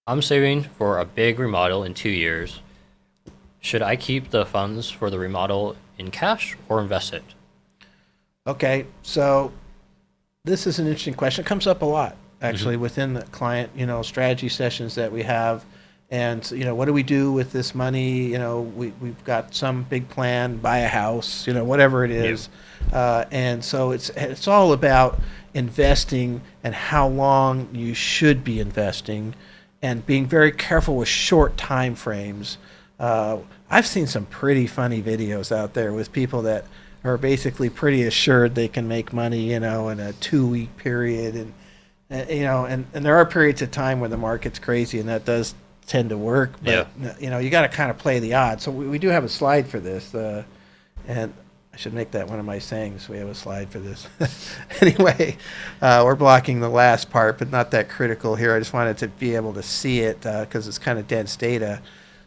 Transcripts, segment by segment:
I'm saving for a big remodel in 2 years. Should I keep the funds for the remodel in cash or invest it? Okay, so this is an interesting question. It comes up a lot Hmm. actually within the client, strategy sessions that we have. And, what do we do with this money? We've got some big plan, buy a house, whatever it Yeah. is. And so it's all about investing and how long you should be investing and being very careful with short time frames. I've seen some pretty funny videos out there with people that are basically pretty assured they can make money, in a 2 week period, and there are periods of time where the market's crazy, and that does tend to work. Yeah. But you got to kind of play the odds. So we do have a slide for this, and I should make that one of my sayings. We have a slide for this. Anyway, we're blocking the last part, but not that critical here. I just wanted to be able to see it because it's kind of dense data.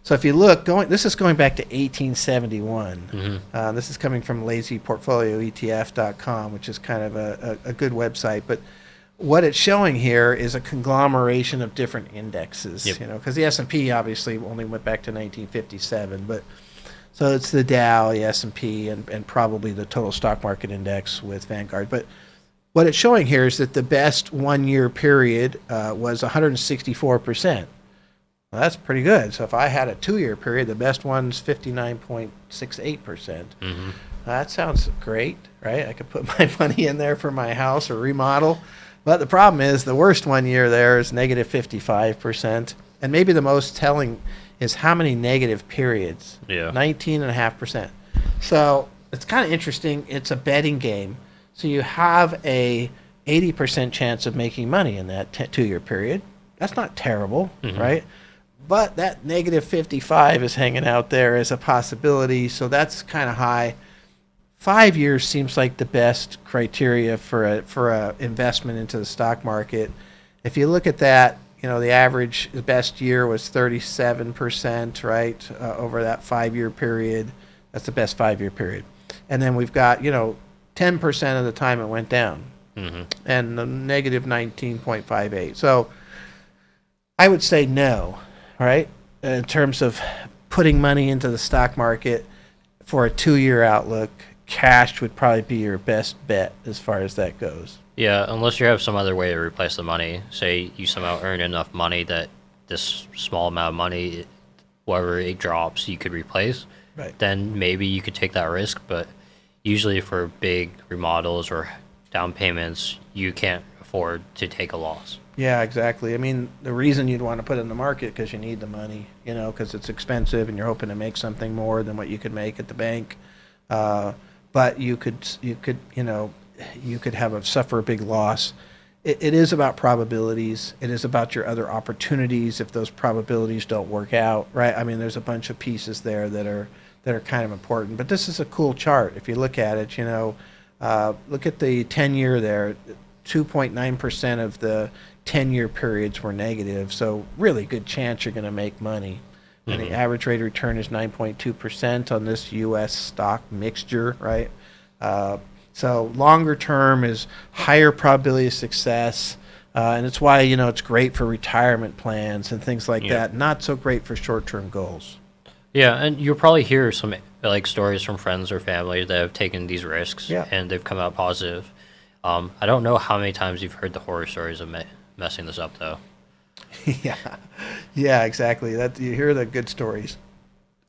So if you look, this is going back to 1871. Hmm. This is coming from lazyportfolioetf.com, which is kind of a good website. But what it's showing here is a conglomeration of different indexes, Yep. because the S&P obviously only went back to 1957, but so it's the Dow, the S&P, and probably the total stock market index with Vanguard. But what it's showing here is that the best 1 year period was 164%. Well, that's pretty good. So if I had a 2 year period, the best one's 59.68%. Hmm. That sounds great, right? I could put my money in there for my house or remodel. But the problem is the worst 1 year there is negative 55%. And maybe the most telling is how many negative periods? Yeah. 19.5%. So it's kind of interesting. It's a betting game. So you have a 80% chance of making money in that 2 year period. That's not terrible, Hmm. right? But that negative 55 is hanging out there as a possibility. So that's kind of high. 5 years seems like the best criteria for a investment into the stock market. If you look at that, the average, the best year was 37%, right, over that 5 year period. That's the best 5 year period. And then we've got, 10% of the time it went down, Hmm. and the negative 19.58. So I would say no, right, in terms of putting money into the stock market for a 2 year outlook. Cash would probably be your best bet as far as that goes. Yeah, unless you have some other way to replace the money. Say you somehow earn enough money that this small amount of money, wherever it drops, you could replace. Right. Then maybe you could take that risk. But usually for big remodels or down payments, you can't afford to take a loss. Yeah, exactly. I mean, the reason you'd want to put it in the market because you need the money, because it's expensive and you're hoping to make something more than what you could make at the bank. Uh, but you could suffer a big loss. It is about probabilities. It is about your other opportunities if those probabilities don't work out, right? I mean, there's a bunch of pieces there that are kind of important. But this is a cool chart. If you look at it, look at the 10 year there. 2.9% of the 10 year periods were negative. So really good chance you're going to make money. And the Hmm. average rate of return is 9.2% on this U.S. stock mixture, right? So longer term is higher probability of success. And it's why, it's great for retirement plans and things like Yeah. that. Not so great for short-term goals. Yeah, and you'll probably hear some like stories from friends or family that have taken these risks Yeah. and they've come out positive. I don't know how many times you've heard the horror stories of messing this up, though. Yeah. Yeah, exactly. That you hear the good stories.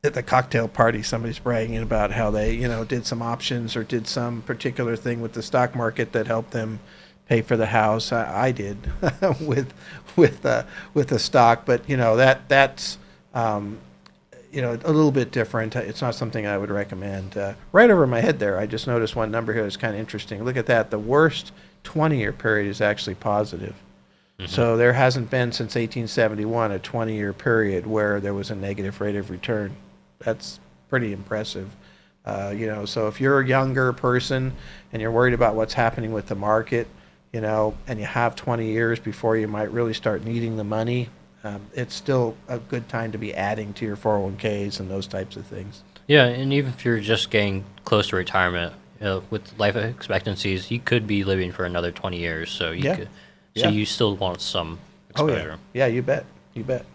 At the cocktail party, somebody's bragging about how they, did some options or did some particular thing with the stock market that helped them pay for the house. I did with with the stock, but that's a little bit different. It's not something I would recommend. Right over my head there, I just noticed one number here that's kind of interesting. Look at that. The worst 20-year period is actually positive. Hmm. So there hasn't been since 1871 a 20-year period where there was a negative rate of return. That's pretty impressive. So if you're a younger person and you're worried about what's happening with the market, and you have 20 years before you might really start needing the money, it's still a good time to be adding to your 401ks and those types of things. Yeah, and even if you're just getting close to retirement, with life expectancies, you could be living for another 20 years. So Yeah, so yeah. you still want some Oh, yeah. exposure. Yeah, you bet. You bet.